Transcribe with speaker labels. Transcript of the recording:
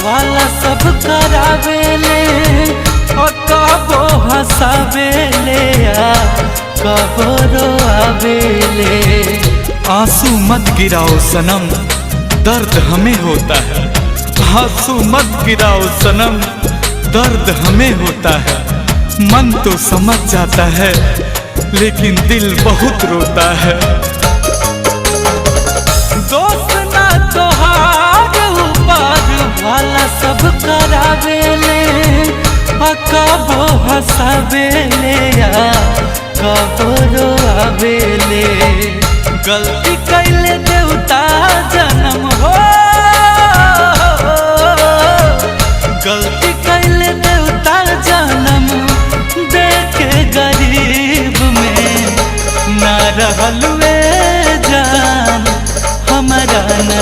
Speaker 1: वाला सब करावेले और कबो हंसावेले कबो रोआवेले।
Speaker 2: आंसू मत गिराओ सनम, दर्द हमें होता है। आंसू मत गिराओ सनम, दर्द हमें होता है। मन तो समझ जाता है लेकिन दिल बहुत रोता है।
Speaker 1: दोस्त ना तोहार ऊपर वाला सब करावेले कबो हंसावेले कबो रोआवेले। गलती कैले देवता जन्म हो, गलती कैले देवता जन्म देके गरीब में ना रहलू